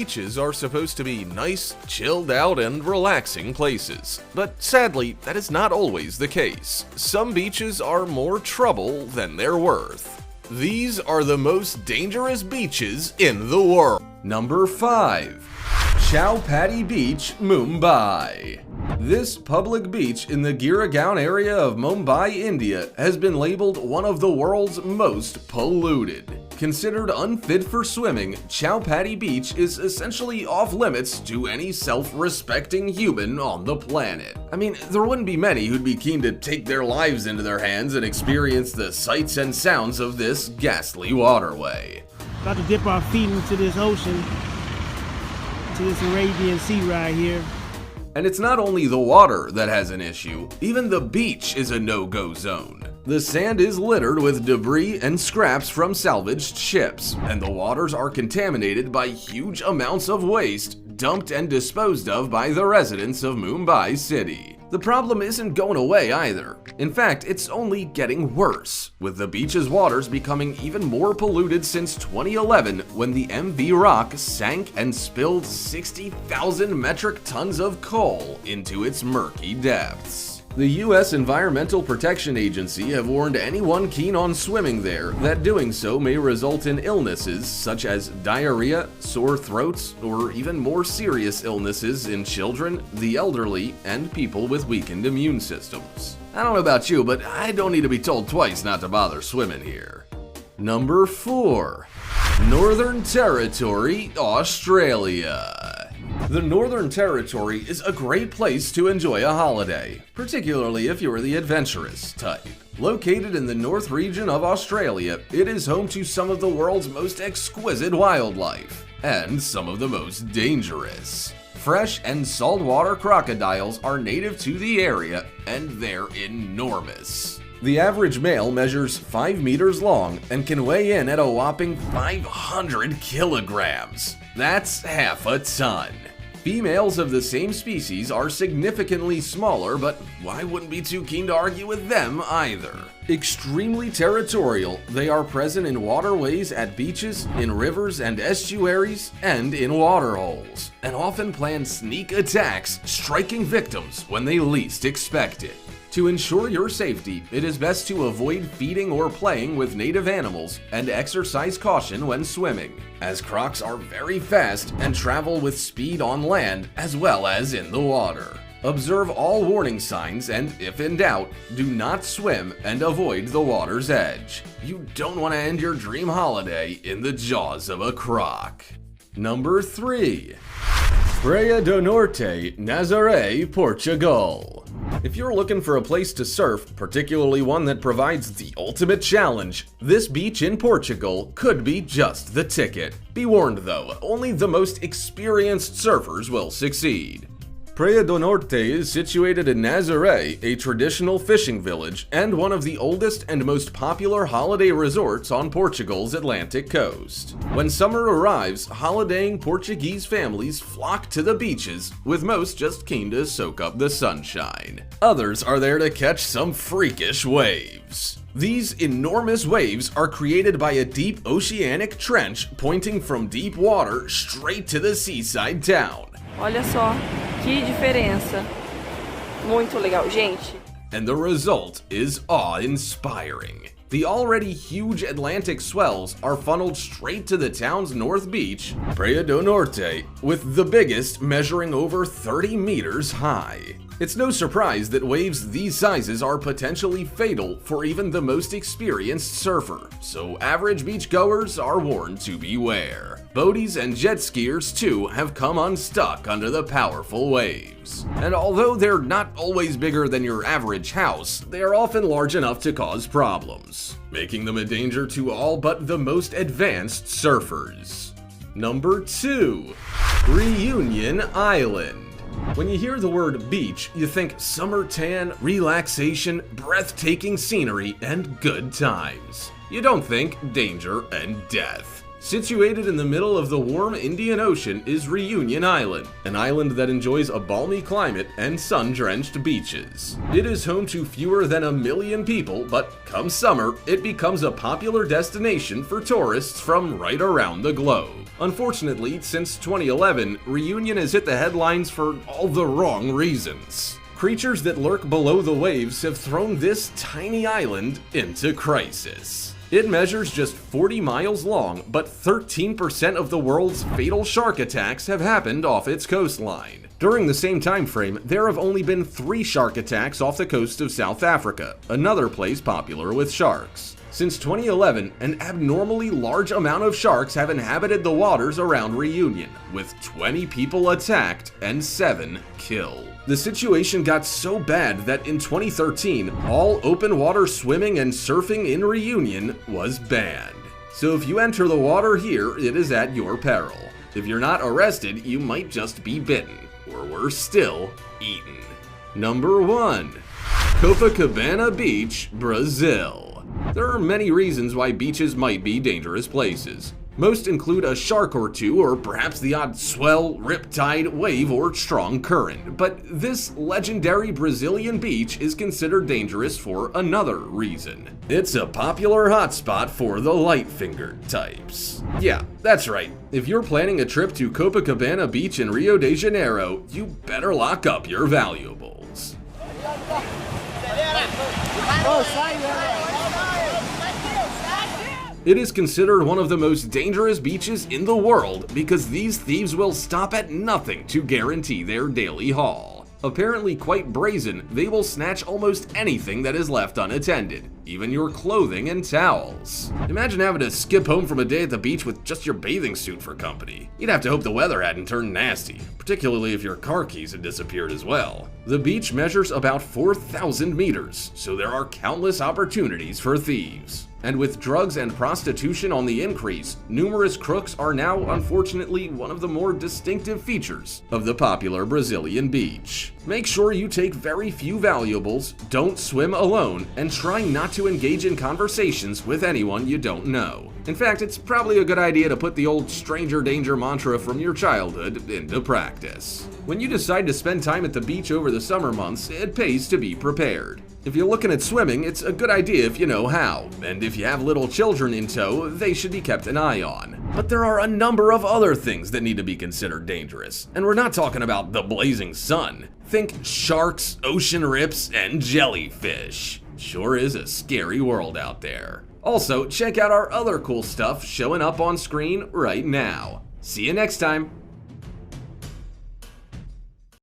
beaches are supposed to be nice, chilled out, and relaxing places. But sadly, that is not always the case. Some beaches are more trouble than they're worth. These are the most dangerous beaches in the world. Number 5. CHOWAPATTY Beach, Mumbai. This public beach in the Giregaon area of Mumbai, India has been labeled one of the world's most polluted. Considered unfit for swimming, CHOWAPATTY Beach is essentially off limits to any self-respecting human on the planet. I mean, there wouldn't be many who'd be keen to take their lives into their hands and experience the sights and sounds of this ghastly waterway. About to dip our feet into this ocean, to this Arabian Sea right here. And it's not only the water that has an issue, even the beach is a no-go zone. The sand is littered with debris and scraps from salvaged ships, and the waters are contaminated by huge amounts of waste dumped and disposed of by the residents of Mumbai city. The problem isn't going away either. In fact, it's only getting worse, with the beach's waters becoming even more polluted since 2011 when the MV Rock sank and spilled 60,000 metric tons of coal into its murky depths. The U.S. Environmental Protection Agency have warned anyone keen on swimming there that doing so may result in illnesses such as diarrhea, sore throats, or even more serious illnesses in children, the elderly, and people with weakened immune systems. I don't know about you, but I don't need to be told twice not to bother swimming here. Number 4. Northern Territory, Australia. The Northern Territory is a great place to enjoy a holiday, particularly if you're the adventurous type. Located in the North region of Australia, it is home to some of the world's most exquisite wildlife, and some of the most dangerous. Fresh and saltwater crocodiles are native to the area, and they're enormous. The average male measures 5 meters long and can weigh in at a whopping 500 kilograms. That's half a ton. Females of the same species are significantly smaller, but why wouldn't be too keen to argue with them either? Extremely territorial, they are present in waterways at beaches, in rivers and estuaries, and in waterholes, and often plan sneak attacks, striking victims when they least expect it. To ensure your safety, it is best to avoid feeding or playing with native animals and exercise caution when swimming, as crocs are very fast and travel with speed on land as well as in the water. Observe all warning signs and, if in doubt, do not swim and avoid the water's edge. You don't want to end your dream holiday in the jaws of a croc. Number 3. PRAIA do Norte, NAZARE, Portugal. If you're looking for a place to surf, particularly one that provides the ultimate challenge, this beach in Portugal could be just the ticket. Be warned though, only the most experienced surfers will succeed. PRAIA do Norte is situated in Nazaré, a traditional fishing village and one of the oldest and most popular holiday resorts on Portugal's Atlantic coast. When summer arrives, holidaying Portuguese families flock to the beaches, with most just keen to soak up the sunshine. Others are there to catch some freakish waves. These enormous waves are created by a deep oceanic trench pointing from deep water straight to the seaside town. Olha só, que diferença. Muito legal, gente. And the result is awe-inspiring. The already huge Atlantic swells are funneled straight to the town's north beach, PRAIA do Norte, with the biggest measuring over 30 meters high. It's no surprise that waves these sizes are potentially fatal for even the most experienced surfer, so average beachgoers are warned to beware. Boaties and jet skiers too have come unstuck under the powerful waves. And although they're not always bigger than your average house, they are often large enough to cause problems, making them a danger to all but the most advanced surfers. Number 2. Reunion Island. When you hear the word beach, you think summer tan, relaxation, breathtaking scenery, and good times. You don't think danger and death. Situated in the middle of the warm Indian Ocean is Reunion Island, an island that enjoys a balmy climate and sun-drenched beaches. It is home to fewer than 1 million people, but come summer, it becomes a popular destination for tourists from right around the globe. Unfortunately, since 2011, Reunion has hit the headlines for all the wrong reasons. Creatures that lurk below the waves have thrown this tiny island into crisis. It measures just 40 miles long, but 13% of the world's fatal shark attacks have happened off its coastline. During the same time frame, there have only been 3 shark attacks off the coast of South Africa, another place popular with sharks. Since 2011, an abnormally large amount of sharks have inhabited the waters around Reunion, with 20 people attacked and 7 killed. The situation got so bad that in 2013, all open water swimming and surfing in Reunion was banned. So if you enter the water here, it is at your peril. If you're not arrested, you might just be bitten, or worse still, eaten. Number 1. Copacabana Beach, Brazil. There are many reasons why beaches might be dangerous places. Most include a shark or two, or perhaps the odd swell, riptide, wave, or strong current. But this legendary Brazilian beach is considered dangerous for another reason. It's a popular hotspot for the light-fingered types. Yeah, that's right. If you're planning a trip to Copacabana Beach in Rio de Janeiro, you better lock up your valuables. It is considered one of the most dangerous beaches in the world because these thieves will stop at nothing to guarantee their daily haul. Apparently quite brazen, they will snatch almost anything that is left unattended, even your clothing and towels. Imagine having to skip home from a day at the beach with just your bathing suit for company. You'd have to hope the weather hadn't turned nasty, particularly if your car keys had disappeared as well. The beach measures about 4,000 meters, so there are countless opportunities for thieves. And with drugs and prostitution on the increase, numerous crooks are now unfortunately one of the more distinctive features of the popular Brazilian beach. Make sure you take very few valuables, don't swim alone, and try not to engage in conversations with anyone you don't know. In fact, it's probably a good idea to put the old stranger danger mantra from your childhood into practice. When you decide to spend time at the beach over the summer months, it pays to be prepared. If you're looking at swimming, it's a good idea if you know how, and if you have little children in tow, they should be kept an eye on. But there are a number of other things that need to be considered dangerous, and we're not talking about the blazing sun. Think sharks, ocean rips, and jellyfish. Sure is a scary world out there. Also, check out our other cool stuff showing up on screen right now. See you next time.